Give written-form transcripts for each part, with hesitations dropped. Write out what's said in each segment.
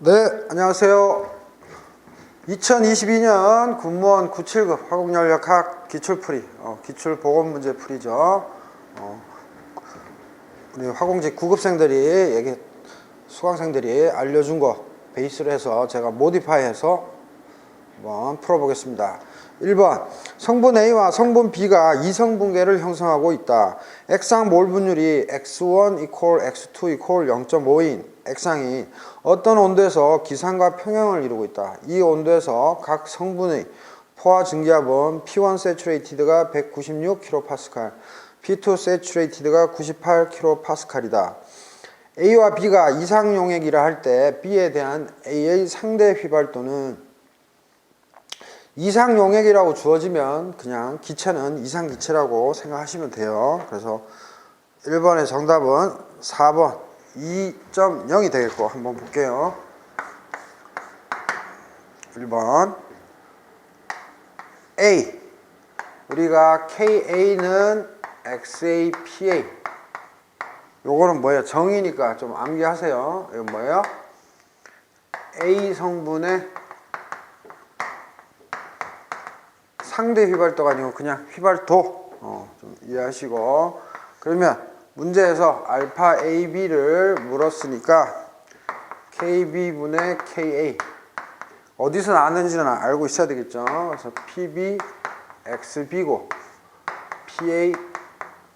네, 안녕하세요. 2022년 군무원 97급 화공연력학 기출풀이, 기출보건문제 풀이죠. 우리 화공직 9급생들이 수강생들이 알려준 거 베이스로 해서 제가 모디파이해서 한번 풀어보겠습니다. 1번, 성분 A와 성분 B가 이성분계를 형성하고 있다. 액상 몰 분율이 X1 X2 0.5인 액상이 어떤 온도에서 기상과 평형을 이루고 있다. 이 온도에서 각 성분의 포화 증기압은 P1 saturated가 196kPa, P2 saturated가 98kPa이다. A와 B가 이상 용액이라 할 때 B에 대한 A의 상대 휘발도는 이상 용액이라고 주어지면 그냥 기체는 이상 기체라고 생각하시면 돼요. 그래서 1번의 정답은 4번 2.0이 되겠고, 한번 볼게요. 1번 A, 우리가 KA는 XAPA, 요거는 뭐예요? 정의니까 좀 암기하세요. 이건 뭐예요? A 성분의 상대 휘발도가 아니고 그냥 휘발도, 좀 이해하시고. 그러면 문제에서 알파 AB를 물었으니까 KB분의 KA 어디서 나왔는지는 알고 있어야 되겠죠. 그래서 PB XB고 PA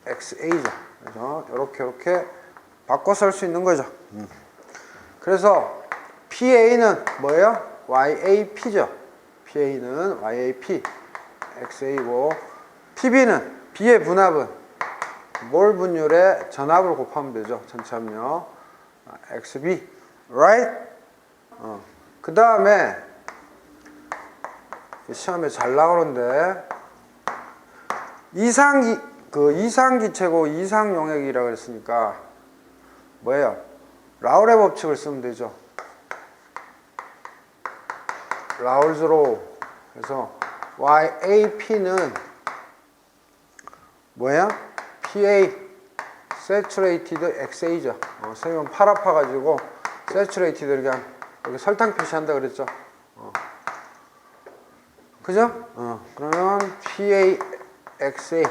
XA죠. 그래서 이렇게 바꿔 쓸 수 있는 거죠. 그래서 PA는 뭐예요? YAP죠. PA는 YAP XA고, PB는 B의 분압은 몰 분율의 전압을 곱하면 되죠. 전체 압력 XB, right? 그 다음에 시험에 잘 나오는데 이상기체고 이상용액이라고 했으니까 뭐예요? 라울의 법칙을 쓰면 되죠. 라울즈 로우. 그래서 YAP는 뭐야? PA Saturated XA죠. 세면 팔 아파가지고 Saturated 그냥 여기 설탕 표시한다 그랬죠. 그죠? 그러면 PA XA,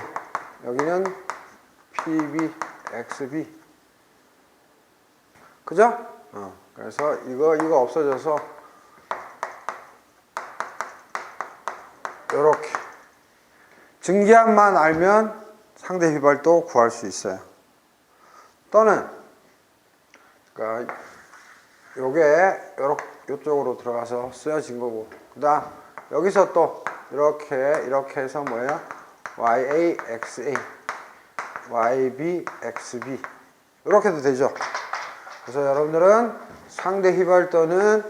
여기는 PB XB. 그죠? 그래서 이거 없어져서 요렇게 증기압만 알면 상대 휘발도 구할 수 있어요. 또는 그러니까 요게 요쪽으로 들어가서 쓰여진 거고, 그다음 여기서 또 이렇게 해서 뭐예요? YAXA, YBXB 이렇게도 되죠. 그래서 여러분들은 상대 휘발도는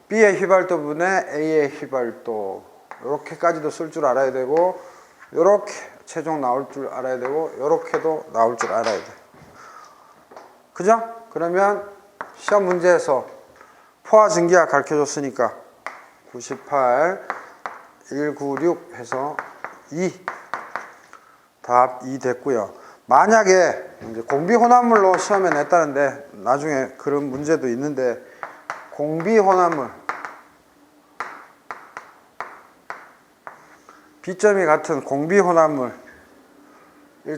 B의 휘발도분의 A의 휘발도, 이렇게까지도 쓸 줄 알아야 되고, 이렇게 최종 나올 줄 알아야 되고, 이렇게도 나올 줄 알아야 돼. 그죠? 그러면 시험 문제에서 포화 증기압 가르쳐줬으니까 98, 196 해서 2, 답 2 됐고요. 만약에 이제 공비혼합물로 시험에 냈다는데 나중에 그런 문제도 있는데, 공비혼합물 B점이 같은 공비혼합물일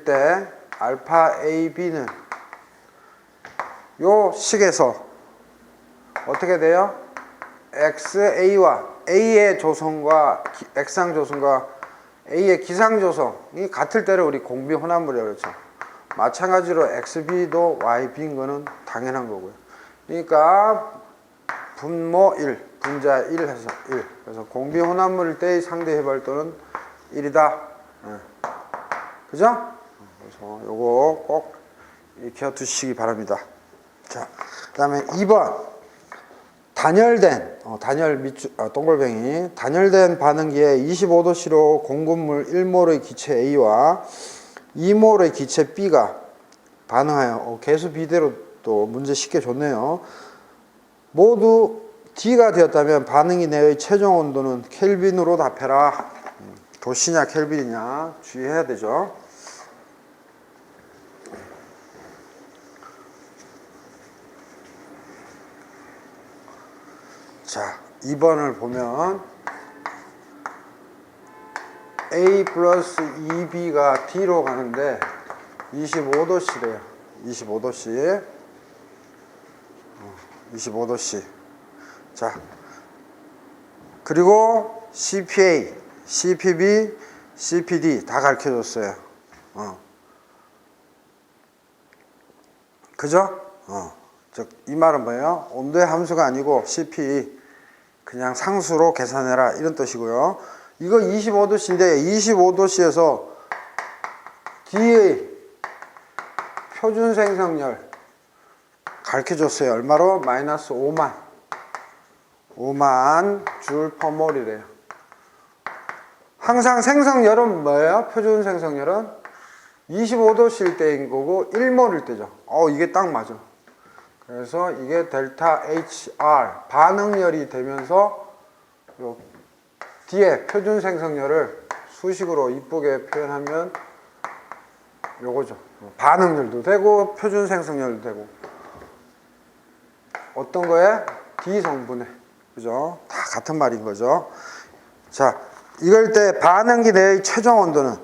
때 알파 AB는 요 식에서 어떻게 돼요? XA와 A의 조성과 액상 조성과 A의 기상 조성이 같을 때를 우리 공비혼합물이라고 그랬죠. 마찬가지로 XB도 YB인 거는 당연한 거고요. 그러니까 분모 1, 분자 1 해서 1. 그래서 공비혼합물일 때의 상대 휘발도는 1이다. 그죠? 그래서 요거 꼭 익혀 두시기 바랍니다. 자, 그 다음에 2번. 단열된, 동글뱅이. 단열된 반응기에 25도씨로 공급물 1몰의 기체 A와 2몰의 기체 B가 반응하여, 개수 비대로 또 문제 쉽게 줬네요. 모두 D가 되었다면 반응이 내의 최종 온도는 켈빈으로 답해라. 도시냐 켈빈이냐 주의해야 되죠. 자, 2번을 보면 A 플러스 2B가 D로 가는데 25도씨래요. 25도씨. 25도씨. 자, 그리고 CPA, CPB, CPD 다 가르쳐줬어요. 그죠? 즉, 이 말은 뭐예요? 온도의 함수가 아니고 CP 그냥 상수로 계산해라 이런 뜻이고요. 이거 25도씨인데 25도씨에서 D의 표준 생성열 가르쳐줬어요. 얼마로? 마이너스 5만 줄 퍼몰이래요. 항상 생성열은 뭐예요? 표준 생성열은 25도씨일 때인 거고 1몰일 때죠. 이게 딱 맞아. 그래서 이게 델타 HR 반응열이 되면서 요 뒤에 표준 생성열을 수식으로 이쁘게 표현하면 요거죠. 반응열도 되고 표준 생성열도 되고 어떤 거에? D 성분에. 그죠? 다 같은 말인 거죠. 자, 이럴 때 반응기 내의 최종 온도는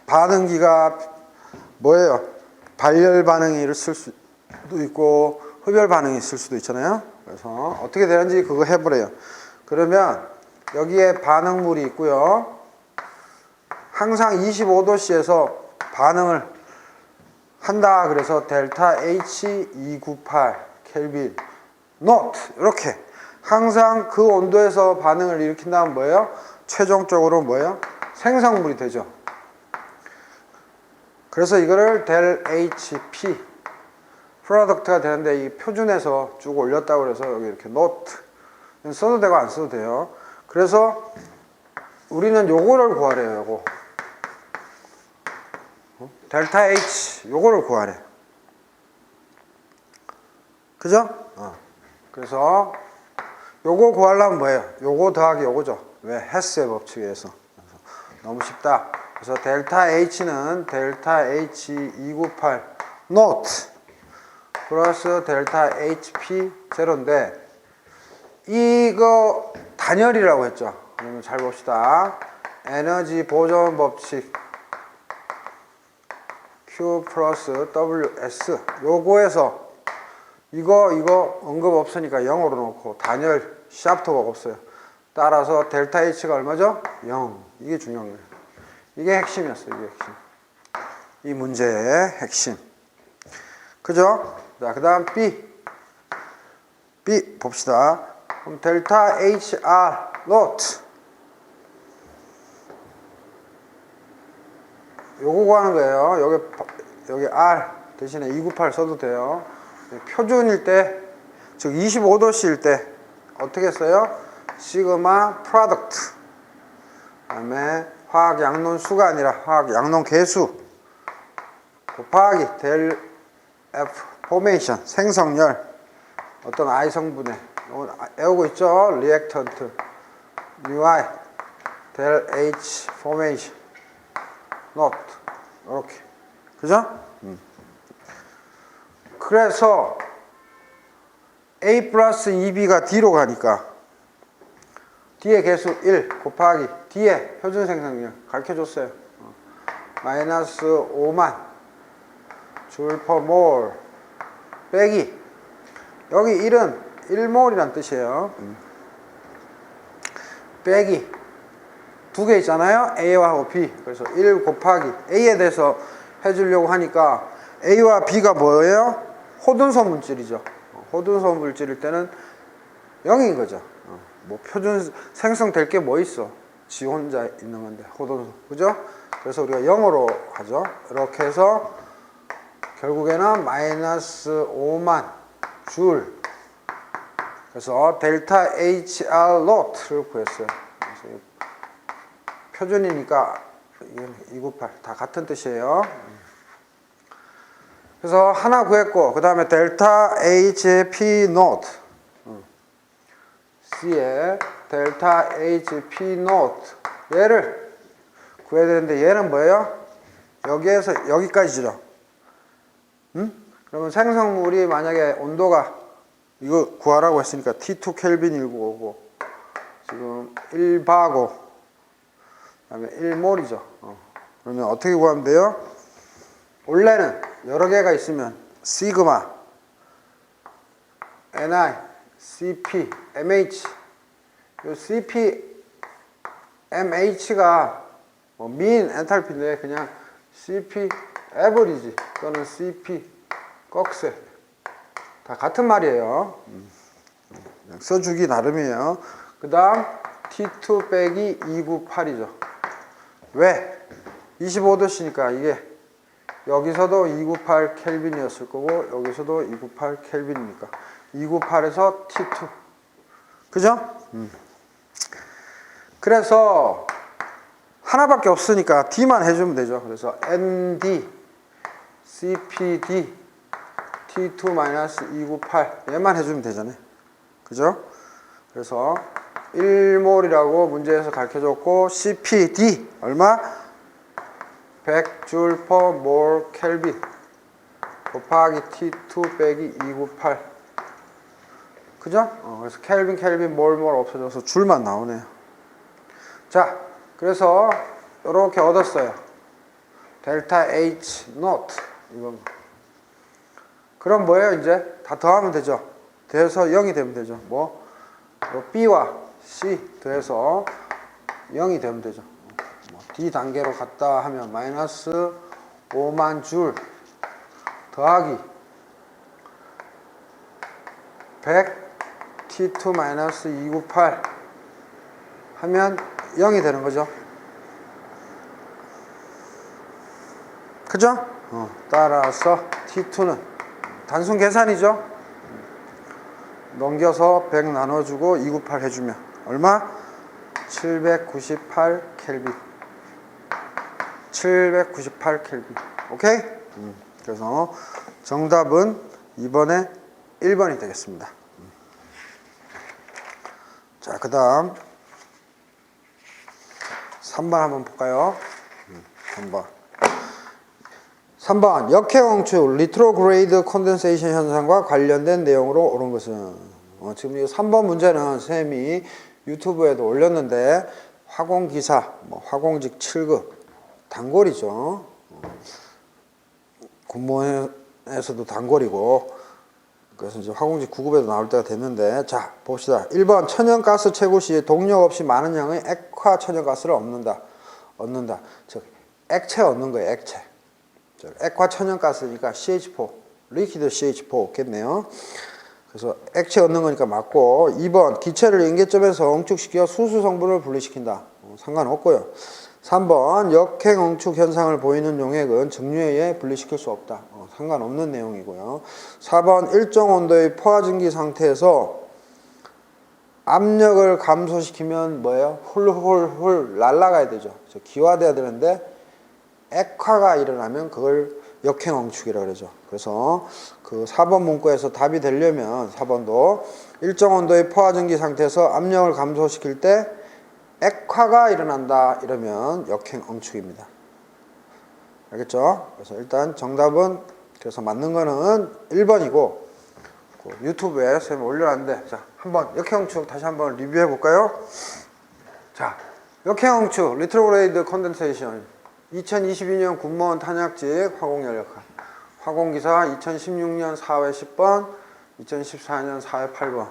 반응기가 뭐예요? 발열 반응이 있을 수도 있고 흡열 반응이 있을 수도 있잖아요. 그래서 어떻게 되는지 그거 해보래요. 그러면 여기에 반응물이 있고요. 항상 25도씨에서 반응을 한다. 그래서 델타 H298 켈빈 노트 이렇게 항상 그 온도에서 반응을 일으킨다면 뭐예요? 최종적으로 뭐예요? 생성물이 되죠. 그래서 이거를 델 HP 프로덕트가 되는데 이 표준에서 쭉 올렸다고 그래서 여기 이렇게 노트 써도 되고 안 써도 돼요. 그래서 우리는 요거를 구하래요. 요거 델타 H 요거를 구하래. 그죠? 그래서 요거 구하려면 뭐예요? 요거 더하기 요거죠. 왜? 헤스의 법칙에 의해서. 너무 쉽다. 그래서 델타 H는 델타 H298 노트 플러스 델타 HP 제로인데 이거 단열이라고 했죠. 그러면 잘 봅시다. 에너지 보존 법칙 Q 플러스 WS 요거에서 이거 언급 없으니까 0으로 놓고 단열 샤프트가 없어요. 따라서 델타 H가 얼마죠? 0. 이게 중요한 거예요. 이게 핵심이었어요. 이게 핵심. 이 문제의 핵심. 그죠? 자, 그 다음 B 봅시다. 그럼 델타 HR 노트 요거 구하는 거예요. 여기 R 대신에 298 써도 돼요. 표준일 때, 즉 25도씨일 때 어떻게 써요? 시그마 프로덕트 그다음에 화학 양론 수가 아니라 화학 양론 개수 곱하기 델 F 포메이션 생성열 어떤 I 성분에 외우고 있죠? 리액턴트 UI 델 H 포메이션 노트 이렇게 그죠? 그래서 A 플러스 2B가 D로 가니까 D의 개수 1 곱하기 D의 표준 생성량 가르쳐줬어요. 마이너스 5만 줄 퍼 몰 빼기 여기 1은 1몰이란 뜻이에요. 빼기 두 개 있잖아요. A와 B. 그래서 1 곱하기 A에 대해서 해주려고 하니까 A와 B가 뭐예요? 호둔소 물질이죠. 호둔소 물질일 때는 0인 거죠. 뭐 표준 생성될 게 뭐 있어? 지 혼자 있는 건데 호둔소. 그죠? 그래서 우리가 0으로 하죠. 이렇게 해서 결국에는 마이너스 5만 줄. 그래서 델타 HR 노트를 구했어요. 그래서 표준이니까 298 다 같은 뜻이에요. 그래서 하나 구했고 그 다음에 델타 HP 노트 C에 델타 HP 노트 얘를 구해야 되는데 얘는 뭐예요? 여기에서 여기까지죠. 그러면 생성물이 만약에 온도가 이거 구하라고 했으니까 T2 켈빈 1955 지금 1바고 그다음에 1몰이죠. 그러면 어떻게 구하면 돼요? 원래는 여러 개가 있으면 시그마 Ni, Cp, MH 요 Cp, MH가 뭐 mean 엔탈피인데 그냥 CP average 또는 CP 꺽쇠 다 같은 말이에요. 써주기 나름이에요. 그 다음 T2 빼기 298이죠. 왜? 25도씨니까 이게 여기서도 298 켈빈이었을 거고 여기서도 298 켈빈이니까 298에서 T2 그죠? 그래서 하나밖에 없으니까 D만 해주면 되죠. 그래서 ND CPD T2-298 얘만 해주면 되잖아요. 그죠? 그래서 1몰이라고 문제에서 가르쳐줬고 CPD 얼마? 100줄 per mole 켈빈 곱하기 T2 빼기 298 그죠? 그래서 켈빈 몰 없어져서 줄만 나오네요. 자, 그래서 이렇게 얻었어요. 델타 H 노트 이건 그럼 뭐예요? 이제 다 더하면 되죠. 더해서 0이 되면 되죠. 뭐 B와 C 더해서 0이 되면 되죠. D 단계로 갔다 하면 마이너스 5만 줄 더하기 100 T2-298 하면 0이 되는 거죠. 그죠? 따라서 T2는 단순 계산이죠. 넘겨서 100 나눠주고 298 해주면 얼마? 798 켈빈 798 켈빈 오케이? 그래서 정답은 이번에 1번이 되겠습니다. 자, 그 다음 3번 한번 볼까요? 3번 역행응축 리트로그레이드 콘덴세이션 현상과 관련된 내용으로 옳은 것은 지금 이 3번 문제는 쌤이 유튜브에도 올렸는데 화공기사, 화공직 7급 단골이죠. 군무원에서도 단골이고 그래서 이제 화공직 9급에도 나올 때가 됐는데 자 봅시다. 1번 천연가스 채굴 시 동력 없이 많은 양의 액화 천연가스를 얻는다. 즉 액체 얻는 거예요. 액체. 액화 천연가스니까 CH4 리퀴드 CH4 없겠네요. 그래서 액체 얻는 거니까 맞고 2번 기체를 인계점에서 응축시켜 수소 성분을 분리시킨다. 상관없고요. 3번 역행응축 현상을 보이는 용액은 증류에 의해 분리시킬 수 없다. 상관없는 내용이고요. 4번 일정 온도의 포화증기 상태에서 압력을 감소시키면 뭐예요? 훌훌훌 날아가야 되죠. 기화돼야 되는데 액화가 일어나면 그걸 역행응축이라고 그러죠. 그래서 그 4번 문구에서 답이 되려면 4번도 일정 온도의 포화증기 상태에서 압력을 감소시킬 때 액화가 일어난다 이러면 역행응축입니다. 알겠죠? 그래서 일단 정답은 그래서 맞는 거는 1번이고 유튜브에 쌤이 올려놨는데 자 한번 역행응축 다시 한번 리뷰해 볼까요? 자 역행응축 리트로그레이드 컨덴세이션 2022년 군무원 탄약직 화공연력학 화공기사 2016년 4회 10번 2014년 4회 8번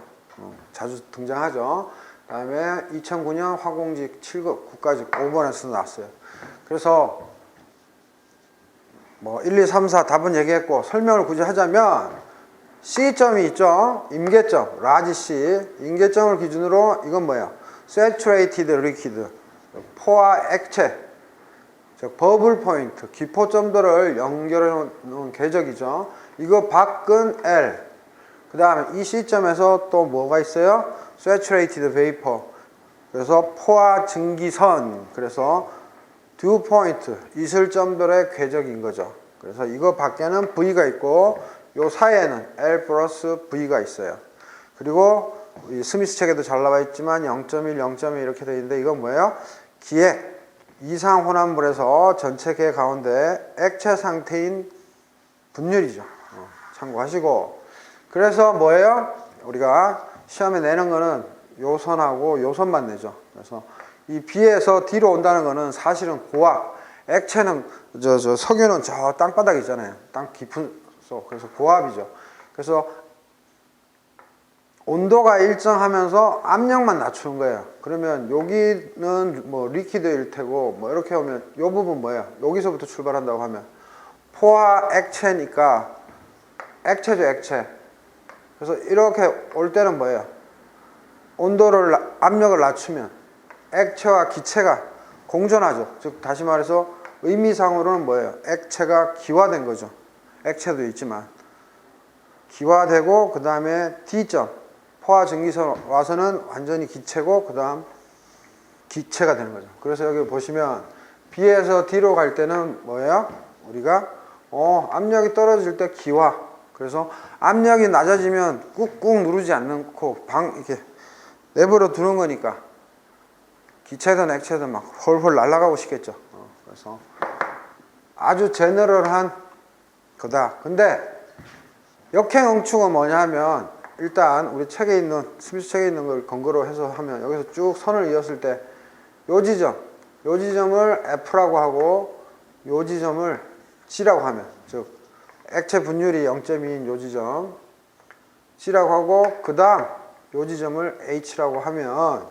자주 등장하죠. 그 다음에 2009년 화공직 7급 국가직 5번에서 나왔어요. 그래서 뭐 1, 2, 3, 4 답은 얘기했고 설명을 굳이 하자면 C점이 있죠. 임계점, 라지 C. 임계점을 기준으로 이건 뭐예요? Saturated liquid, 포화 액체, 즉 버블 포인트, 기포점들을 연결해 놓은 궤적이죠. 이거 밖은 L. 그 다음에 이 C점에서 또 뭐가 있어요? Saturated vapor. 그래서 포화 증기선. 그래서 듀 포인트, 이슬점들의 궤적인 거죠. 그래서 이거 밖에는 V가 있고 요 사이에는 L 플러스 V가 있어요. 그리고 이 스미스 책에도 잘 나와 있지만 0.1, 0.1 이렇게 되어 있는데 이건 뭐예요? 기액, 이상 혼합물에서 전체 계 가운데 액체 상태인 분율이죠. 참고하시고 그래서 뭐예요? 우리가 시험에 내는 거는 요 선하고 요 선만 내죠. 그래서 이 B에서 D로 온다는 거는 사실은 고압, 액체는 저 석유는 저 땅바닥 있잖아요. 땅 깊은 속. 그래서 고압이죠. 그래서 온도가 일정하면서 압력만 낮추는 거예요. 그러면 여기는 뭐 리퀴드일 테고 뭐 이렇게 오면 이 부분 뭐예요? 여기서부터 출발한다고 하면 포화 액체니까 액체죠, 액체. 그래서 이렇게 올 때는 뭐예요? 온도를 압력을 낮추면 액체와 기체가 공존하죠. 즉 다시 말해서 의미상으로는 뭐예요? 액체가 기화된 거죠. 액체도 있지만 기화되고 그 다음에 D점 포화 증기선 와서는 완전히 기체고 그 다음 기체가 되는 거죠. 그래서 여기 보시면 B에서 D로 갈 때는 뭐예요? 우리가 압력이 떨어질 때 기화. 그래서 압력이 낮아지면 꾹꾹 누르지 않고 이렇게 내버려 두는 거니까 기체든 액체든 막 홀홀 날아가고 싶겠죠. 그래서 아주 제너럴한 거다. 근데 역행응축은 뭐냐 하면 일단 우리 책에 있는 스미스 책에 있는 걸 근거로 해서 하면 여기서 쭉 선을 이었을 때 요 지점을 F라고 하고 요 지점을 G라고 하면 즉 액체 분율이 0.2인 요 지점 G라고 하고 그 다음 요 지점을 H라고 하면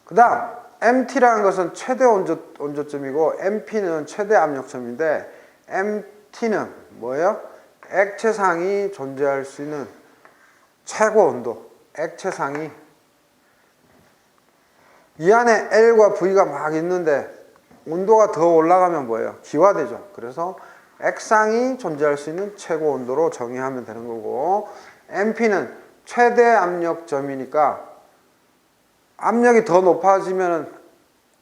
그 다음 MT라는 것은 최대 온도점이고 MP는 최대 압력점인데 MT는 뭐예요? 액체상이 존재할 수 있는 최고 온도. 액체상이 이 안에 L과 V가 막 있는데 온도가 더 올라가면 뭐예요? 기화되죠. 그래서 액상이 존재할 수 있는 최고 온도로 정의하면 되는 거고 MP는 최대 압력점이니까 압력이 더 높아지면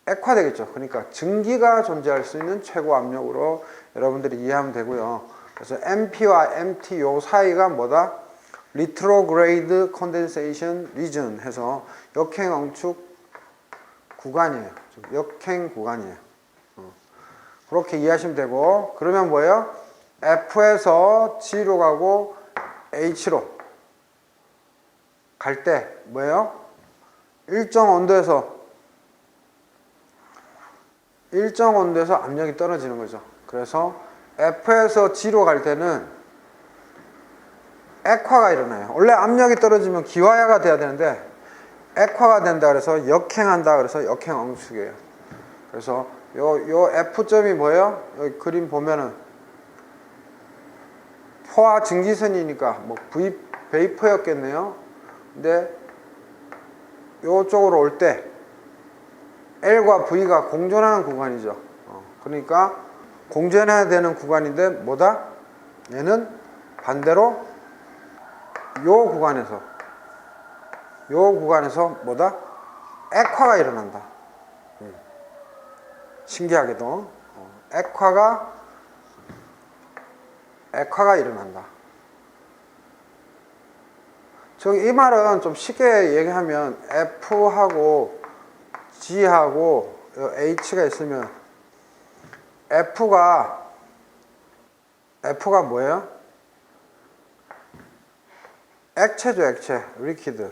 액화되겠죠. 그러니까 증기가 존재할 수 있는 최고 압력으로 여러분들이 이해하면 되고요. 그래서 MP와 MT 요 사이가 뭐다? Retrograde Condensation Region 해서 역행응축 구간이에요. 역행 구간이에요. 그렇게 이해하시면 되고 그러면 뭐예요? F에서 G로 가고 H로 갈 때 뭐예요? 일정 온도에서 압력이 떨어지는 거죠. 그래서 F에서 G로 갈 때는 액화가 일어나요. 원래 압력이 떨어지면 기화가 돼야 되는데 액화가 된다 그래서 역행한다 그래서 역행응축이에요. 그래서 요 F점이 뭐예요? 여기 그림 보면은 포화 증기선이니까 뭐 베이퍼였겠네요. 근데 요쪽으로 올 때 L과 V가 공존하는 구간이죠. 그러니까 공존해야 되는 구간인데 뭐다? 얘는 반대로 요 구간에서 뭐다? 액화가 일어난다. 신기하게도 액화가 일어난다. 이 말은 좀 쉽게 얘기하면 F하고 G하고 H가 있으면 F가 뭐예요? 액체죠, 액체. 리퀴드.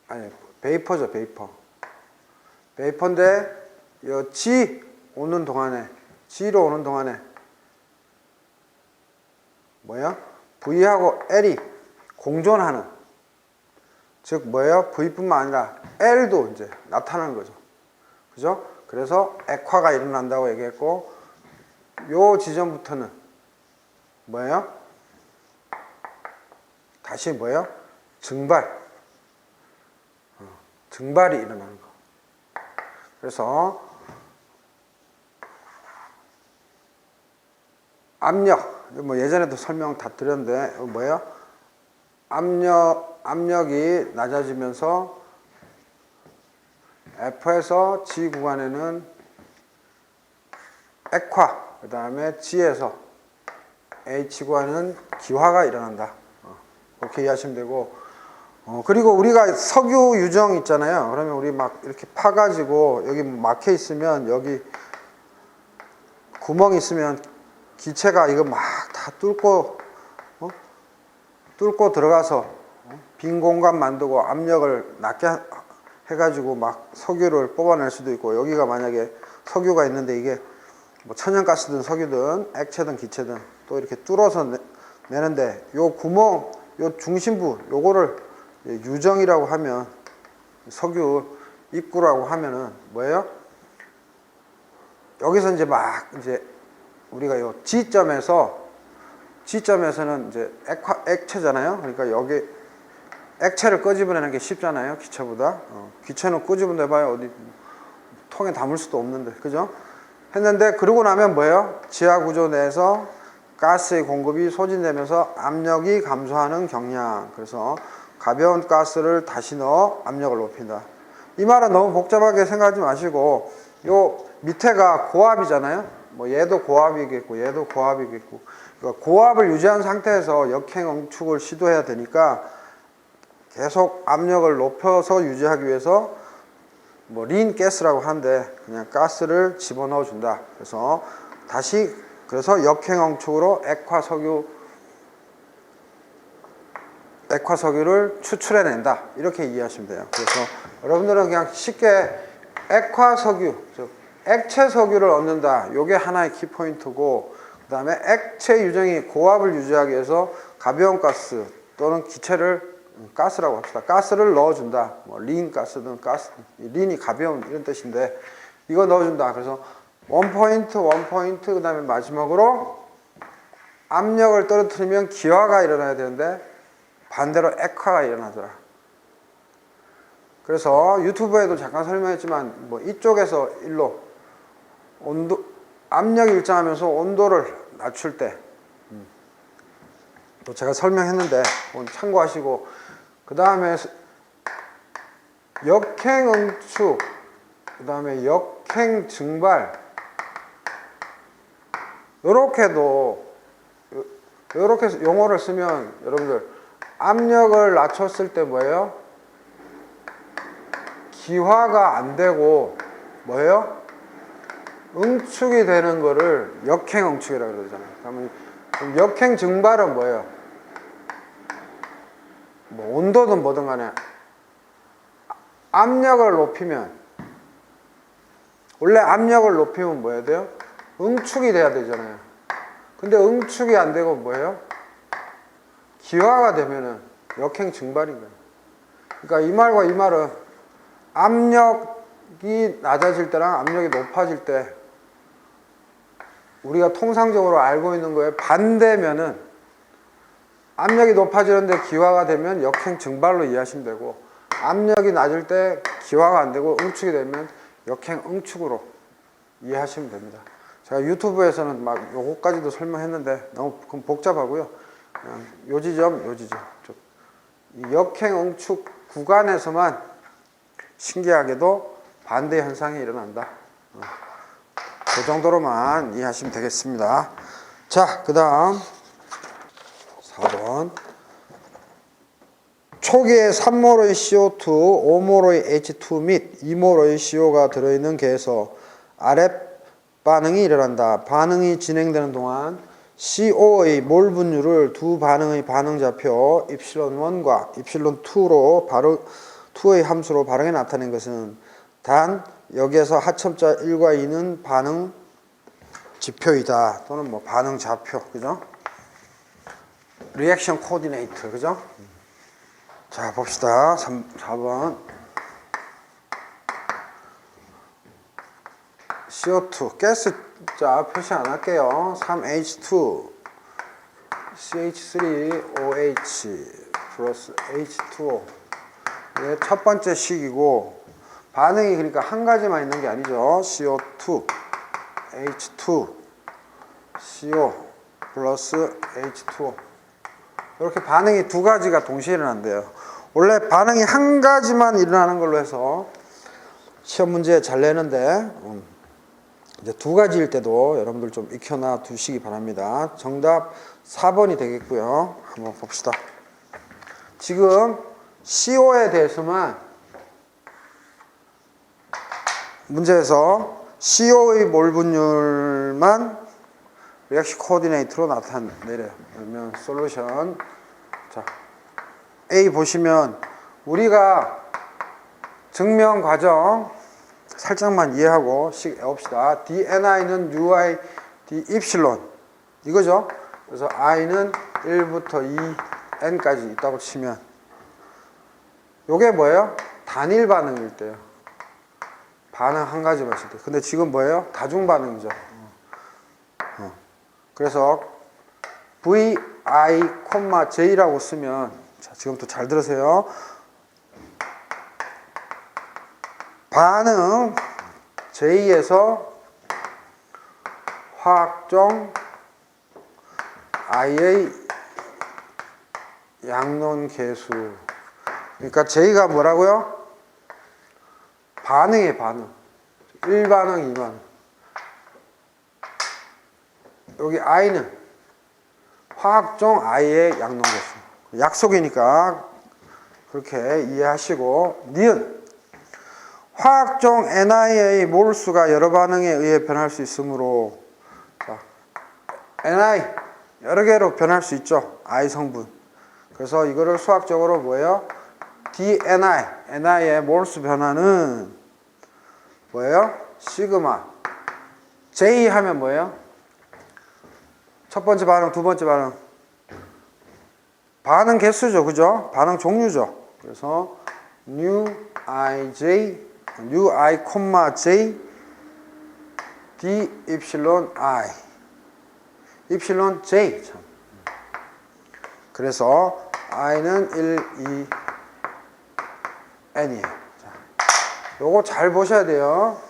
아니, 베이퍼죠, 베이퍼. 베이퍼인데 요 G로 오는 동안에 뭐야? V하고 L이 공존하는 즉 뭐예요? V뿐만 아니라 L도 이제 나타나는 거죠. 그죠? 그래서 액화가 일어난다고 얘기했고 요 지점부터는 뭐예요? 다시 뭐예요? 증발이 일어나는 거. 그래서 압력 뭐 예전에도 설명 다 드렸는데 뭐예요? 압력이 낮아지면서 F에서 G 구간에는 액화, 그 다음에 G에서 H 구간은 기화가 일어난다. 그렇게 이해하시면 되고, 그리고 우리가 석유 유정 있잖아요. 그러면 우리 막 이렇게 파가지고 여기 막혀 있으면 여기 구멍이 있으면 기체가 이거 막 다 뚫고 들어가서 빈 공간 만들고 압력을 낮게 해가지고 막 석유를 뽑아낼 수도 있고, 여기가 만약에 석유가 있는데 이게 뭐 천연가스든 석유든 액체든 기체든 또 이렇게 뚫어서 내는데, 요 구멍, 요 중심부 요거를 유정이라고 하면, 석유 입구라고 하면은 뭐예요? 여기서 이제 막 이제 우리가 요 G점에서는 이제 액체잖아요. 그러니까 여기 액체를 끄집어내는 게 쉽잖아요, 기체보다. 기체는 끄집어내봐야 어디 통에 담을 수도 없는데, 그죠? 했는데, 그러고 나면 뭐예요? 지하 구조 내에서 가스의 공급이 소진되면서 압력이 감소하는 경량. 그래서 가벼운 가스를 다시 넣어 압력을 높인다. 이 말은 너무 복잡하게 생각하지 마시고, 요 밑에가 고압이잖아요. 뭐 얘도 고압이겠고 얘도 고압이겠고, 그러니까 고압을 유지한 상태에서 역행 응축을 시도해야 되니까 계속 압력을 높여서 유지하기 위해서 뭐 린 가스라고 하는데, 그냥 가스를 집어넣어 준다. 그래서 역행 응축으로 액화석유를 추출해낸다, 이렇게 이해하시면 돼요. 그래서 여러분들은 그냥 쉽게 액화석유, 즉 액체 석유를 얻는다, 요게 하나의 키포인트고, 그 다음에 액체 유정이 고압을 유지하기 위해서 가벼운 가스 또는 기체를, 가스라고 합시다, 가스를 넣어준다. 뭐 린 가스든 린이 가벼운 이런 뜻인데, 이거 넣어준다. 그래서 원 포인트, 그 다음에 마지막으로 압력을 떨어뜨리면 기화가 일어나야 되는데 반대로 액화가 일어나더라. 그래서 유튜브에도 잠깐 설명했지만, 뭐 이쪽에서 일로 압력이 일정하면서 온도를 낮출 때, 또 제가 설명했는데 참고하시고, 그 다음에 역행응축, 그 다음에 역행증발, 요렇게 용어를 쓰면 여러분들 압력을 낮췄을 때 뭐예요? 기화가 안 되고 뭐예요? 응축이 되는 거를 역행응축이라고 그러잖아요. 그러면 역행증발은 뭐예요? 뭐 온도든 뭐든 간에 압력을 높이면, 원래 압력을 높이면 뭐 해야 돼요? 응축이 돼야 되잖아요. 근데 응축이 안 되고 뭐예요? 기화가 되면은 역행증발인 거예요. 그러니까 이 말과 이 말은 압력이 낮아질 때랑 압력이 높아질 때 우리가 통상적으로 알고 있는 거에 반대면은, 압력이 높아지는데 기화가 되면 역행증발로 이해하시면 되고, 압력이 낮을 때 기화가 안 되고 응축이 되면 역행응축으로 이해하시면 됩니다. 제가 유튜브에서는 막 요거까지도 설명했는데 너무 복잡하고요. 그냥 요 지점 이 역행응축 구간에서만 신기하게도 반대 현상이 일어난다. 그 정도로만 이해하시면 되겠습니다. 자, 그 다음 4번. 초기에 3몰의 CO2, 5몰의 H2 및 2몰의 CO가 들어있는 개에서 아래 반응이 일어난다. 반응이 진행되는 동안 CO의 몰 분율을 두 반응의 반응좌표 입실론1과 입실론2로 2의 함수로 반응에 나타낸 것은 단 여기에서 하첨자 1과 2는 반응 지표이다. 또는 뭐 반응 좌표, 그죠? 리액션 코디네이터, 그죠? 자, 봅시다. 4번. CO2, 가스자 표시 안 할게요. 3H2, CH3OH 플러스 H2O. 이게 첫 번째 식이고, 반응이 그러니까 한 가지만 있는 게 아니죠. CO2, H2, CO 플러스 H2O. 이렇게 반응이 두 가지가 동시에 일어난대요. 원래 반응이 한 가지만 일어나는 걸로 해서 시험 문제 잘 내는데, 이제 두 가지일 때도 여러분들 좀 익혀놔 두시기 바랍니다. 정답 4번이 되겠고요. 한번 봅시다. 지금 CO에 대해서만 문제에서 CO의 몰 분율만 리액션 코디네이트로 나타내래요. 그러면 솔루션. 자, A 보시면 우리가 증명 과정 살짝만 이해하고 해봅시다. dni는 ui d 입실론 이거죠. 그래서 i는 1부터 2n까지 있다고 치면 요게 뭐예요? 단일 반응일 때요. 반응 한 가지만 있을 때. 근데 지금 뭐예요? 다중 반응이죠. 그래서 vi, j라고 쓰면 자, 지금부터 잘 들으세요. 반응 j에서 화학종 i의 양론 계수. 그러니까 j가 뭐라고요? 반응의 반응. 1반응, 2반응. 여기 i는 화학종 i의 양론 계수. 약속이니까 그렇게 이해하시고, 니은 화학종 ni의 몰수가 여러 반응에 의해 변할 수 있으므로, 자, ni 여러 개로 변할 수 있죠. i 성분. 그래서 이거를 수학적으로 뭐예요? dni, ni의 몰수 변화는 뭐예요? 시그마. j 하면 뭐예요? 첫 번째 반응, 두 번째 반응. 반응 개수죠. 그죠? 반응 종류죠. 그래서 new i, j d 입실론 i 입실론 j 참. 그래서 i는 1, 2, n이에요. 자, 요거 잘 보셔야 돼요.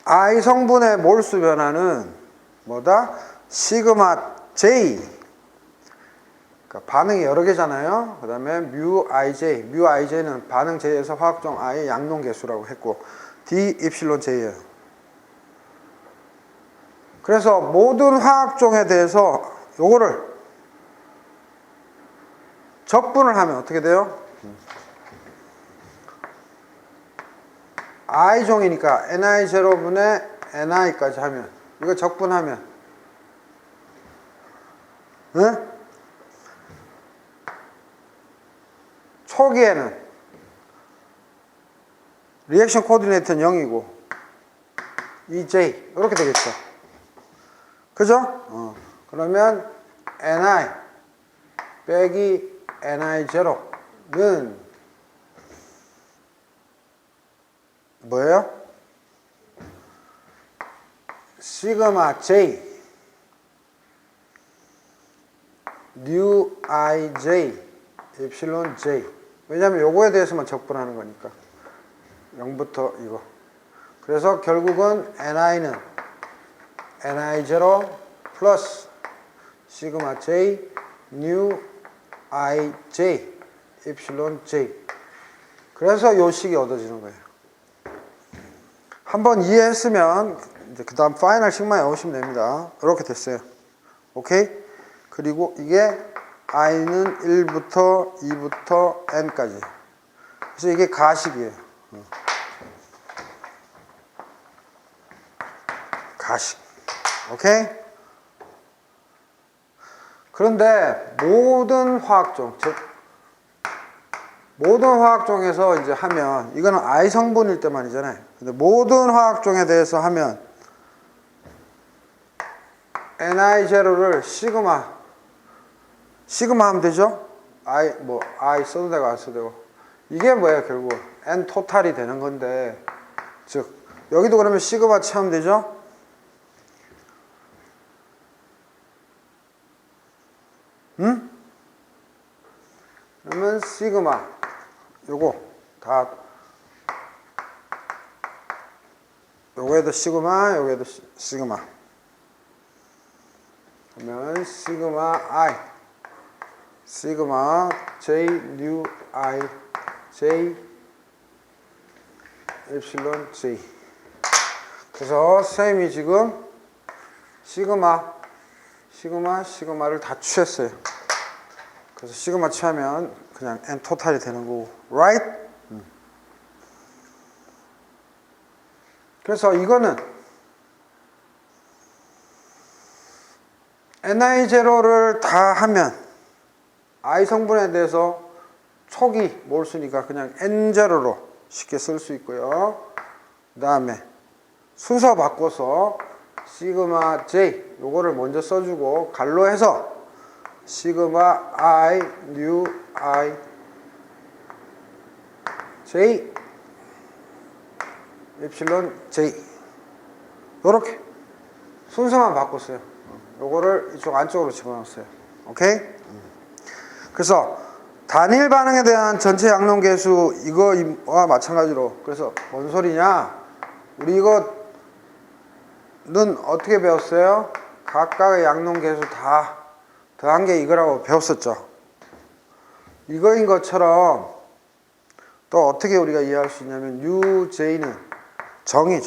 I 성분의 몰수 변화는 뭐다? 시그마 j. 그러니까 반응이 여러 개잖아요. 그 다음에 mu ij는 반응 j에서 화학종 i의 양론 개수라고 했고, d 입실론 j예요. 그래서 모든 화학종에 대해서 요거를 적분을 하면 어떻게 돼요? i종이니까 ni0분의 ni까지 하면, 이거 적분하면, 응? 초기에는 리액션 코디네이터는 0이고 EJ 이렇게 되겠죠. 그죠? 그러면 ni 빼기 ni0는 뭐예요? 시그마 j 뉴 ij 입실론 j. 왜냐면 요거에 대해서만 적분하는 거니까 0부터 이거. 그래서 결국은 ni는 ni0 플러스 시그마 j 뉴 ij 입실론 j. 그래서 요 식이 얻어지는 거예요. 한번 이해했으면 이제 그 다음 파이널 식만 외우시면 됩니다. 이렇게 됐어요. 오케이? 그리고 이게 i는 1부터 2부터 n까지. 그래서 이게 가식이에요. 가식. 오케이? 그런데 모든 화학종, 즉 모든 화학종에서 이제 하면 이거는 I 성분일 때만이잖아요. 근데 모든 화학종에 대해서 하면 ni0를 시그마 하면 되죠? I 써도 되고 안 써도 되고. 이게 뭐예요, 결국? N 토탈이 되는 건데, 즉, 여기도 그러면 시그마 치면 되죠? 응? 그러면 시그마, 요거, 다, 요거에도 시그마, 요거에도 시그마. 그러면 시그마 I. 시그마 j 뉴 i j epsilon j. 그래서 쌤이 지금 시그마를 다 취했어요. 그래서 시그마 취하면 그냥 n 토탈이 되는 거고, right? 그래서 이거는 ni0를 다 하면 i 성분에 대해서 촉이 몰수니까 그냥 n0로 쉽게 쓸 수 있고요. 그 다음에 순서 바꿔서 시그마 j 요거를 먼저 써주고 갈로 해서 시그마 i 뉴 i j 엡실론 j 요렇게 순서만 바꿨어요. 요거를 이쪽 안쪽으로 집어넣었어요. 오케이? 그래서 단일 반응에 대한 전체 양론 계수 이거와 마찬가지로 그래서 뭔 소리냐? 우리 이거는 어떻게 배웠어요? 각각의 양론 계수 다 더한 게 이거라고 배웠었죠. 이거인 것처럼 또 어떻게 우리가 이해할 수 있냐면 UJ는 정의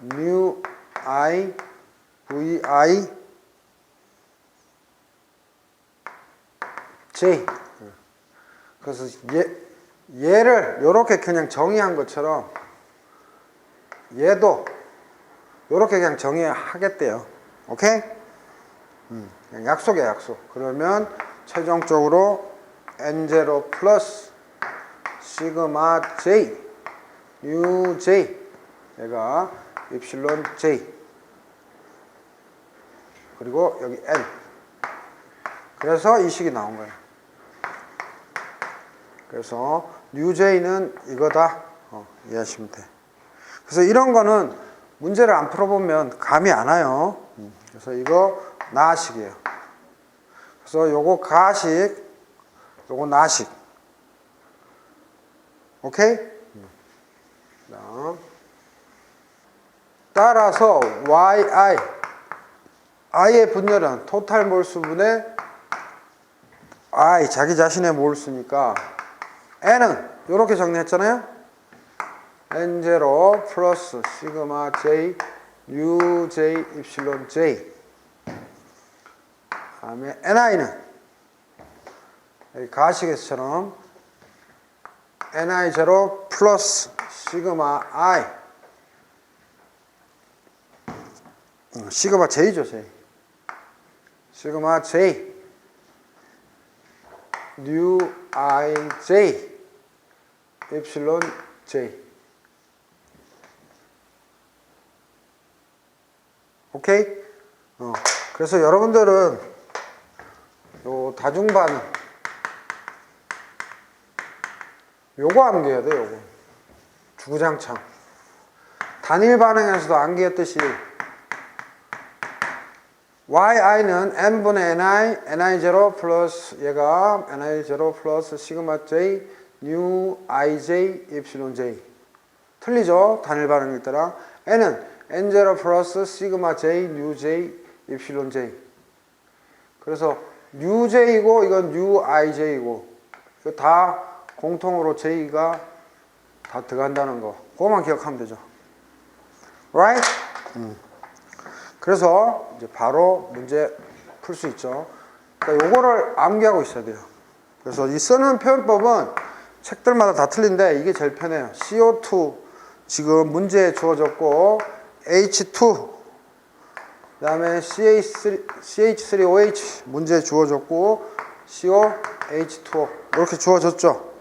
mu i vi j 그래서 얘를 이렇게 그냥 정의한 것처럼 얘도 이렇게 그냥 정의하겠대요. 오케이? 그냥 약속이야 약속. 그러면 최종적으로 n0 플러스 시그마 j 뉴 j 얘가 입실론 j 그리고 여기 n 그래서 이 식이 나온 거예요. 그래서 뉴 j는 이거다 이해하시면 돼. 그래서 이런 거는 문제를 안 풀어보면 감이 안 와요. 그래서 이거 나식이에요. 그래서 요거 가식 요거 나식. 오케이? 따라서 yi i의 분열은 토탈 몰수분의 i 자기 자신의 몰수니까 n은 이렇게 정리했잖아요. n0 플러스 시그마 j u j 입실론 j 다음에 ni는 여기 가식에서처럼 ni0 플러스 시그마 i 시그마 j죠 j 시그마 j 뉴 i j 엡실론 j 오케이? 그래서 여러분들은 요 다중반응 요거 암기해야 돼. 요거 주구장창 단일 반응에서도 암기했듯이 yi는 n분의 ni ni0 플러스 얘가 ni0 플러스 시그마 j 뉴 ij 입실론 j 틀리죠? 단일 반응일 때랑 n은 n0 플러스 시그마 j 뉴 j 입실론 j 그래서 뉴 j이고 이건 뉴 ij이고 이거 다 공통으로 j가 다 들어간다는 거 그거만 기억하면 되죠. right? 그래서 이제 바로 문제 풀 수 있죠. 그러니까 요거를 암기하고 있어야 돼요. 그래서 이 쓰는 표현법은 책들마다 다 틀린데 이게 제일 편해요. CO2 지금 문제에 주어졌고 H2 그 다음에 CH3OH 문제에 주어졌고 COH2O 이렇게 주어졌죠.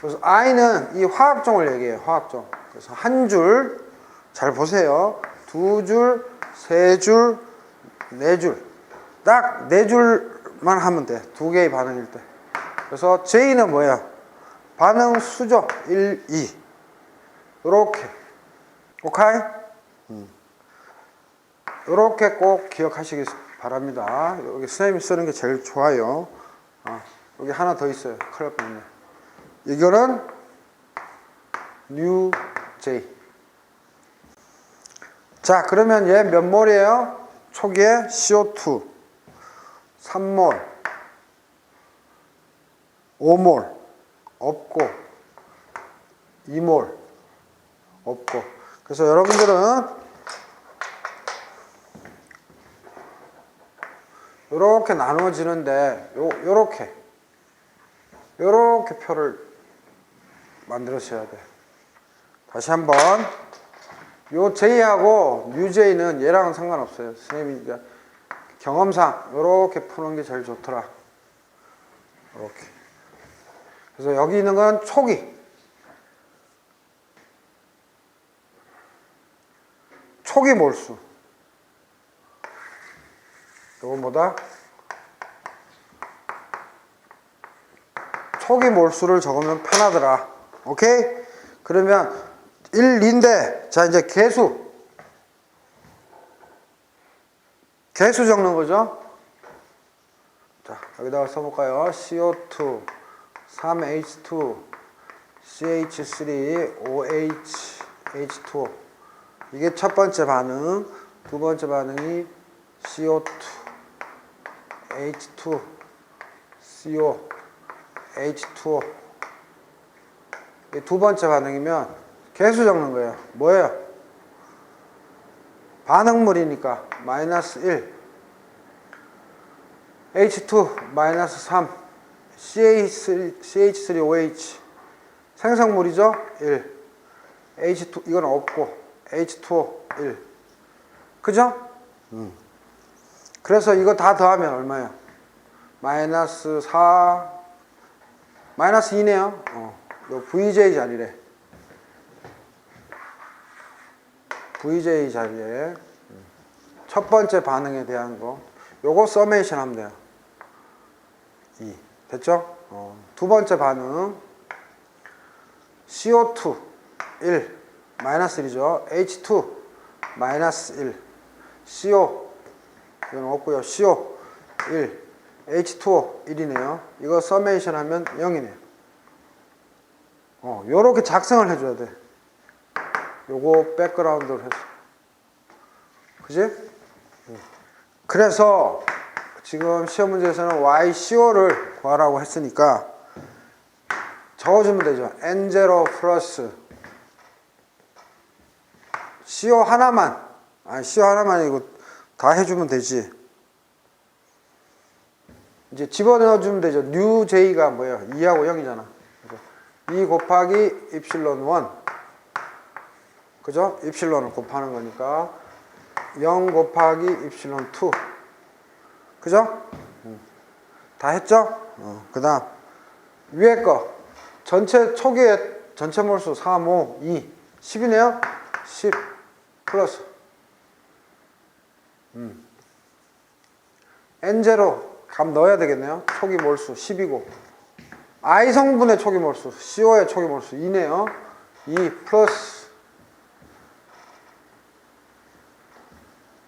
그래서 I는 이 화학종을 얘기해요. 화학종. 그래서 한 줄 잘 보세요. 두 줄, 세 줄, 네 줄. 딱 네 줄만 하면 돼. 두 개의 반응일 때. 그래서 J는 뭐야? 반응 수죠. 1, 2. 요렇게. 오케이? 요렇게 꼭 기억하시기 바랍니다. 여기 선생님이 쓰는 게 제일 좋아요. 여기 하나 더 있어요. 큰일 날 뻔했네. 이거는 뉴 J. 자, 그러면 얘 몇 몰이에요? 초기에 CO2 3몰 5몰 없고 2몰 없고. 그래서 여러분들은 요렇게 나누어지는데 요렇게 표를 만들으셔야 돼. 다시 한번 요 J하고 뉴 J는 얘랑은 상관없어요. 선생님이 이제 경험상 요렇게 푸는 게 제일 좋더라. 이렇게. 그래서 여기 있는 건 초기. 초기 몰수. 요건 뭐다? 초기 몰수를 적으면 편하더라. 오케이? 그러면 1, 2인데 자 이제 개수. 개수 적는 거죠. 자 여기다가 써볼까요? CO2, 3H2, CH3, OH, H2O. 이게 첫 번째 반응. 두 번째 반응이 CO2, H2, CO, H2O. 이게 두 번째 반응이면 개수 적는 거예요. 뭐예요? 반응물이니까 마이너스 1, H2 마이너스 3, CH3OH 생성물이죠? 1, H2 이건 없고 H2O 1. 그죠? 그래서 이거 다 더하면 얼마예요? 마이너스 4, 마이너스 2네요. 요 VJ 자리래. VJ 자리에 첫 번째 반응에 대한 거 요거 서메이션 하면 돼요. 2 됐죠? 두 번째 반응 CO2 1 마이너스 1이죠. H2 마이너스 1 CO 이건 없고요. CO 1 H2O 1이네요. 이거 서메이션 하면 0이네요. 요렇게 작성을 해줘야 돼. 요거 백그라운드로 해서. 그지? 그래서 지금 시험 문제에서는 YCO를 구하라고 했으니까 적어주면 되죠. N0 플러스 CO 하나만. CO 하나만 이거 다 해주면 되지. 이제 집어넣어주면 되죠. 뉴 J가 뭐예요? 2하고 0이잖아. 2 곱하기 입실론 1. 그죠? 입실론을 곱하는 거니까 0 곱하기 입실론 2. 그죠? 다 했죠? 그 다음 위에 거 전체 초기의 전체 몰수 3, 5, 2 10이네요? 10 플러스 N0 값 넣어야 되겠네요. 초기 몰수 10이고 I 성분의 초기 몰수 CO의 초기 몰수 2네요. 2 플러스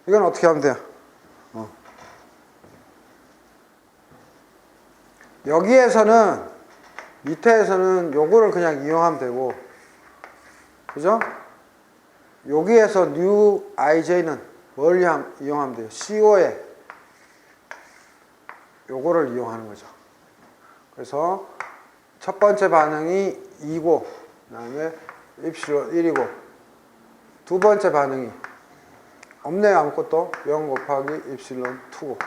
이건 어떻게 하면 돼요? 여기에서는 밑에에서는 요거를 그냥 이용하면 되고 그죠? 여기에서 new IJ는 뭘 이용하면 돼요? CO에 요거를 이용하는 거죠. 그래서 첫 번째 반응이 2고 그 다음에 입실론 1이고 두 번째 반응이 없네요. 아무것도 0 곱하기 입실론 2고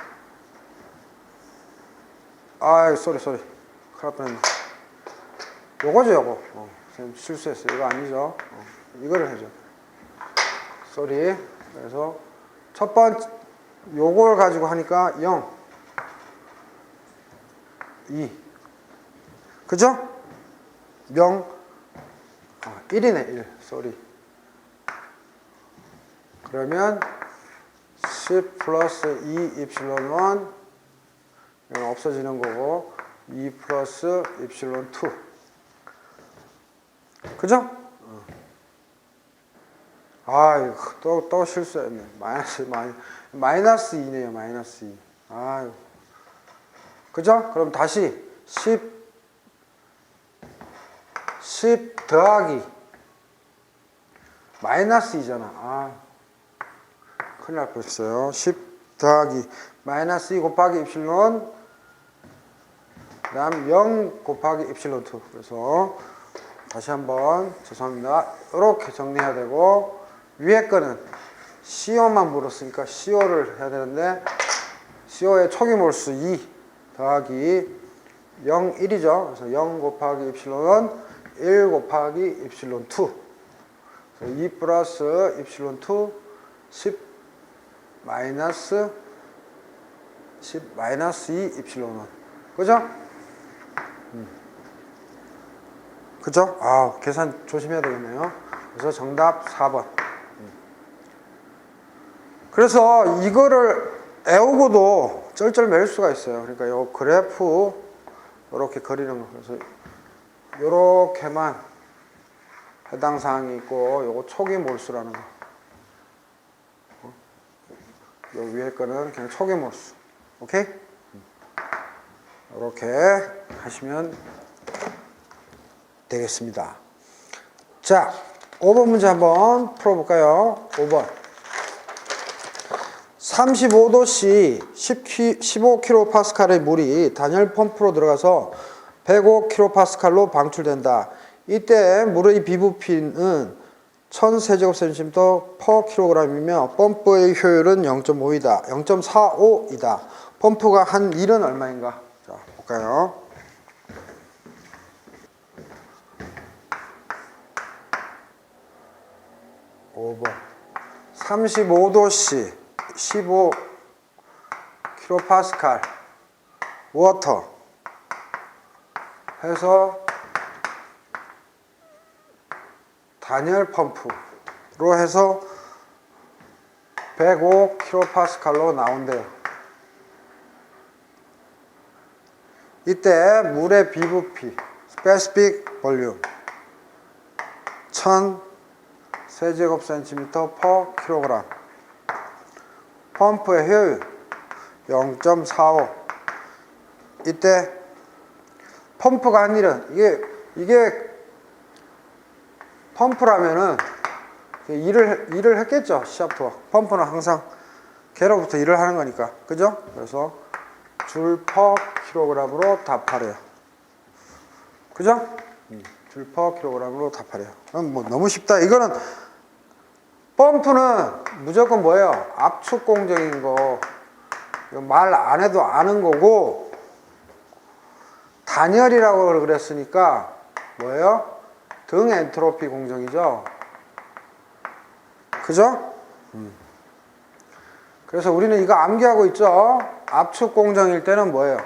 아이 쏘리 큰일 날 뻔했네. 요거죠 요거. 선생님 실수했어요. 이거 아니죠. 이거를 해줘. 쏘리. 그래서 첫 번째 요걸 가지고 하니까 0 2 그죠? 0 1이네 1 쏘리. 그러면 10 플러스 2 입실론 1 이건 없어지는 거고 2 플러스 입실론 2 그죠? 아이고 또 실수했네. 마이너스 2네요. 마이너스 2 아이고 그죠? 그럼 다시 10 더하기 마이너스 2잖아. 큰일 날 뻔했어요. 10 더하기 마이너스 2 곱하기 입실론 그 다음 0 곱하기 입실론 2. 그래서 다시 한번 죄송합니다. 이렇게 정리해야 되고 위에 거는 CO만 물었으니까 CO를 해야 되는데 CO의 초기 몰수 2 더하기 0, 1이죠. 그래서 0 곱하기 입실론은 1 곱하기 입실론 2. 2 플러스 입실론 2 10 마이너스 10 마이너스 2 입실론 1. 그죠? 그죠? 아, 계산 조심해야 되겠네요. 그래서 정답 4번. 그래서 이거를 애우고도 쩔쩔 매일 수가 있어요. 그러니까 요 그래프 이렇게 그리는 거. 그래서 요렇게만 해당 사항이 있고 요거 초기 몰수라는 거. 요 위에 거는 그냥 초기 몰수. 오케이? 이렇게 하시면 되겠습니다. 자, 5번 문제 한번 풀어볼까요? 5번. 35도씨 15kPa의 물이 단열 펌프로 들어가서 105kPa로 방출된다. 이때 물의 비부피는 1000세제곱cm/kg이며 펌프의 효율은 0.5이다. 0.45이다. 펌프가 한 일은 얼마인가? 자, 볼까요? (5번) 35도씨 15kPa 워터 해서 단열 펌프로 해서 105kPa로 나온대요. 이때 물의 비부피 specific volume 1000세제곱cm/kg 펌프의 효율 0.45. 이때 펌프가 한 일은 이게 펌프라면은 일을 했겠죠. 시합도 펌프는 항상 걔로부터 일을 하는 거니까, 그죠? 그래서 줄 퍼 킬로그램으로 답하래요. 그죠? 줄 퍼 킬로그램으로 답하래요. 뭐 너무 쉽다. 이거는 펌프는 무조건 뭐예요? 압축 공정인 거. 말 안 해도 아는 거고, 단열이라고 그랬으니까 뭐예요? 등 엔트로피 공정이죠. 그죠? 그래서 우리는 이거 암기하고 있죠. 압축 공정일 때는 뭐예요?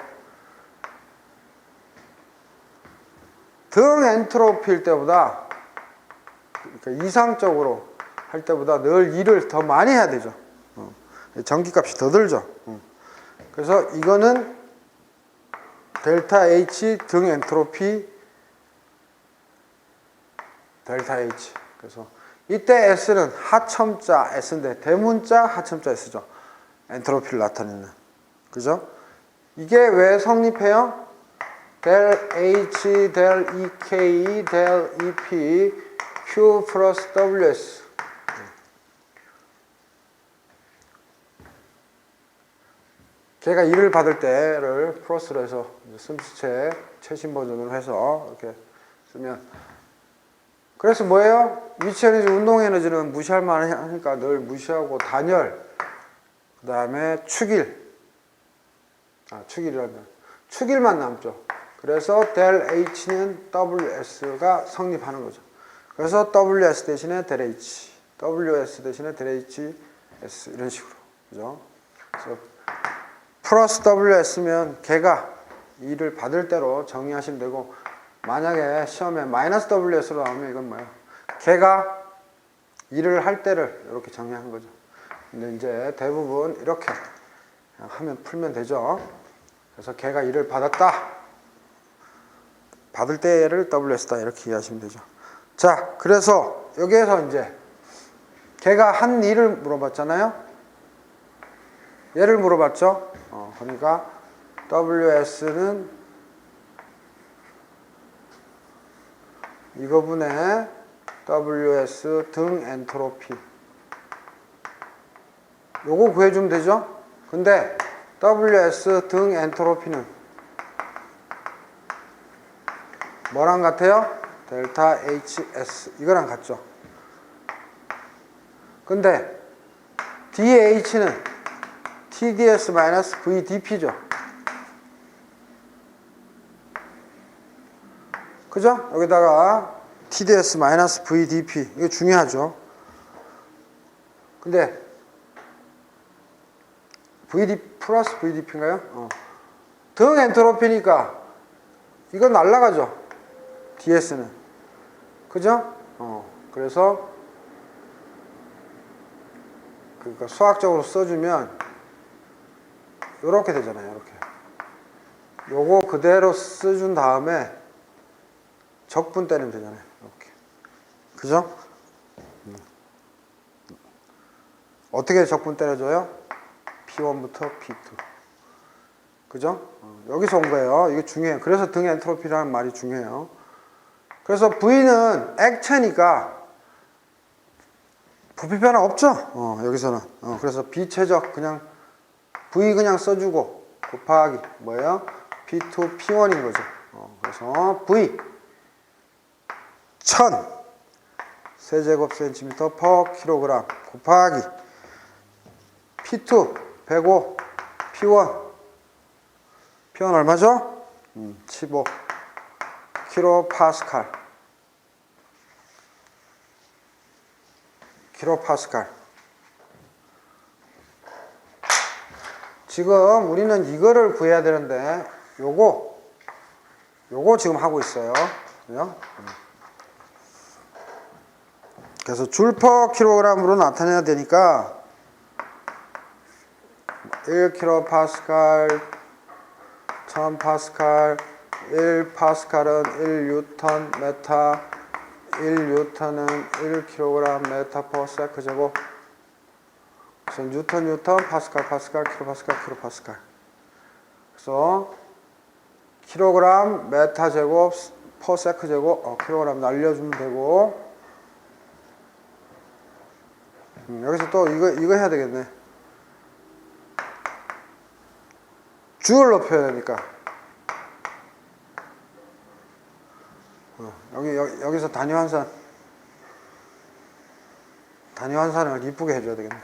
등 엔트로피일 때보다, 그러니까 이상적으로 할 때보다 늘 일을 더 많이 해야 되죠. 전기값이 더 들죠. 그래서 이거는 델타 H 등 엔트로피 델타 H. 그래서 이때 S는 하첨자 S인데 대문자 하첨자 S죠. 엔트로피를 나타내는. 그죠? 이게 왜 성립해요? 델 H, 델 EK, 델 EP, Q 플러스 WS. 걔가 일을 받을 때를 플러스로 해서 씀수체 최신 버전으로 해서 이렇게 쓰면, 그래서 뭐예요? 위치 에너지, 운동 에너지는 무시할 만하니까 늘 무시하고 단열, 그 다음에 축일이라면 축일만 남죠. 그래서 델 H는 WS가 성립하는 거죠. 그래서 WS 대신에 델 H, WS 대신에 델 HS 이런 식으로, 그죠? 그래서 플러스 WS면 걔가 일을 받을 대로 정의하시면 되고, 만약에 시험에 마이너스 WS로 나오면 이건 뭐예요? 걔가 일을 할 때를 이렇게 정의한 거죠. 근데 이제 대부분 이렇게 하면 풀면 되죠. 그래서 걔가 일을 받았다. 받을 때를 WS다 이렇게 이해하시면 되죠. 자, 그래서 여기에서 이제 걔가 한 일을 물어봤잖아요. 얘를 물어봤죠. 그러니까 WS는 이거분의 WS 등 엔트로피, 요거 구해주면 되죠. 근데 WS 등 엔트로피는 뭐랑 같아요? 델타 HS 이거랑 같죠. 근데 DH는 TDS-VDP죠. 그죠? 여기다가 TDS 마이너스 VDP. 이거 중요하죠. 근데 VD 플러스 VDP인가요? 등 엔트로피니까 이건 날라가죠. DS는. 그죠? 그래서 그러니까 수학적으로 써주면 이렇게 되잖아요. 이렇게. 요거 그대로 써준 다음에 적분 때리면 되잖아요. 이렇게. 그죠? 어떻게 적분 때려줘요? P1부터 P2. 그죠? 여기서 온 거예요. 이게 중요해요. 그래서 등 엔트로피라는 말이 중요해요. 그래서 V는 액체니까 부피 변화 없죠? 여기서는. 그래서 비최적 그냥 V 그냥 써주고 곱하기 뭐예요? P2, P1인 거죠. 그래서 V 1000 세제곱센티미터 per 킬로그램 곱하기 P2 105 P1 P1 얼마죠? 15 킬로파스칼 지금 우리는 이거를 구해야 되는데 요거 지금 하고 있어요. 그죠? 그래서 줄 퍼 킬로그램으로 나타내야 되니까 1kPa 1000Pa 1파스칼은 1뉴턴 메타 1뉴턴은 1kg 메타 퍼 세크 제곱. 그래서 뉴턴 파스칼 킬로파스칼. 그래서 킬로그램 메타 제곱 퍼 세크 제곱 킬로그램 날려주면 되고. 여기서 또 이거 해야 되겠네. 줄로 표현하니까 여기서 단위 환산을 이쁘게 해줘야 되겠네.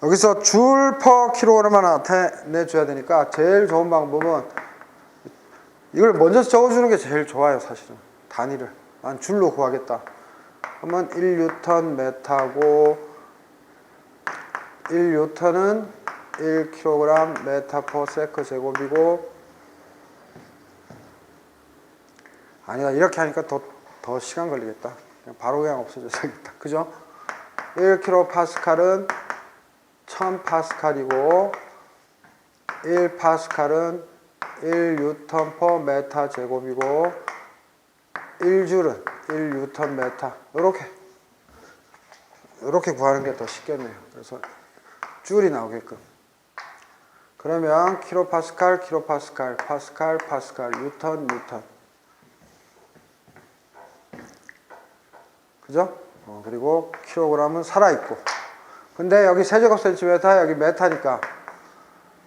여기서 줄 퍼 킬로그램만 나타내줘야 되니까 제일 좋은 방법은 이걸 먼저 적어주는 게 제일 좋아요. 사실은 단위를 난 줄로 구하겠다 그러면 1뉴턴 메타고 1뉴턴은 1kg 메타 퍼 세크 제곱이고. 아니다, 이렇게 하니까 더 시간 걸리겠다. 바로 그냥 없어져야겠다. 그죠? 1kPa는 1000파스칼이고 1파스칼은 1뉴턴 퍼 메타 제곱이고 1줄은 1뉴턴 메타. 이렇게 구하는 게 더 쉽겠네요. 그래서 줄이 나오게끔. 그러면 킬로파스칼, 파스칼, 뉴턴. 그죠? 그리고 킬로그램은 살아있고. 근데 여기 세제곱센티미터, 여기 메타니까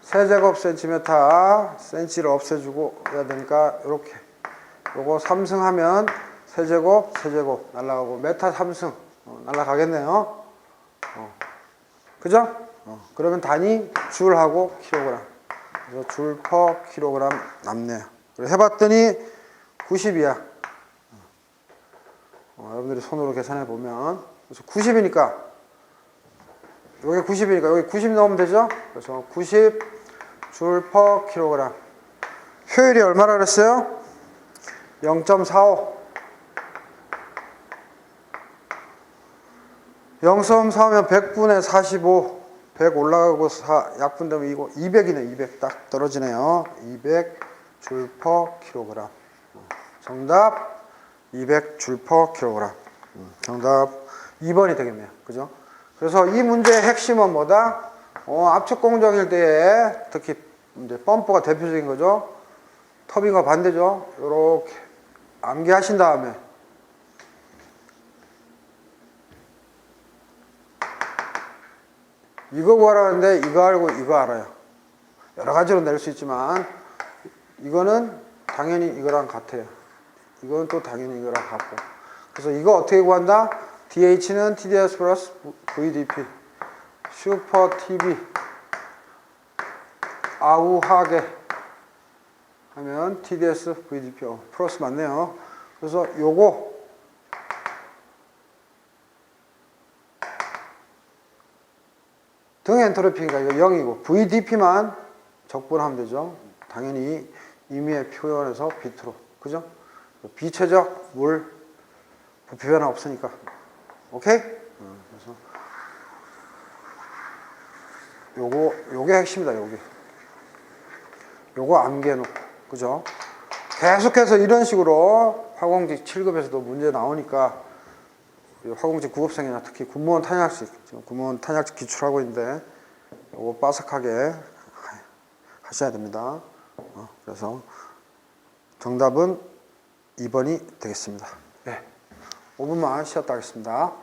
세제곱센티미터, 센치를 없애주고 해야 되니까 이렇게. 요거 3승 하면 세제곱 날라가고 메타 3승 날라가겠네요. 그죠? 그러면 단위 줄하고 킬로그램. 그래서 줄 퍼 킬로그램 남네요. 해봤더니 90이야. 여러분들이 손으로 계산해 보면. 그래서 90이니까 여기 90이니까 여기 90 넣으면 되죠? 그래서 90 줄 퍼 킬로그램. 효율이 얼마나 그랬어요? 0.45. 0.45면 100분의 45. 100 올라가고 약분되면 이거 200이네. 200 딱 떨어지네요. 200 줄 퍼 킬로그램. 정답 200 줄 퍼 킬로그램. 정답 2번이 되겠네요. 그죠? 그래서 이 문제의 핵심은 뭐다? 압축 공정일 때에 특히 이제 펌프가 대표적인 거죠. 터빈과 반대죠. 이렇게 암기하신 다음에 이거 구하라는데 이거 알고 이거 알아요. 여러 가지로 낼 수 있지만 이거는 당연히 이거랑 같아요. 이건 또 당연히 이거랑 같고. 그래서 이거 어떻게 구한다? DH는 TDS 플러스 VDP 슈퍼 TV 아우하게 하면 TDS VDP 플러스 맞네요. 그래서 요거 등 엔트로피가 이거 0이고 VDP만 적분하면 되죠. 당연히 임의의 표현에서 비트로. 그죠? 비체적 물 부피 변화 없으니까. 오케이? 그래서 요게 핵심이다, 요거 암기해 놓고. 그죠? 계속해서 이런 식으로 화공직 7급에서도 문제 나오니까 화공직 9급생이나 특히 군무원 탄약직, 지금 군무원 탄약직 기출하고 있는데 요거 빠삭하게 하셔야 됩니다. 그래서 정답은 2번이 되겠습니다. 네. 5분만 쉬었다 하겠습니다.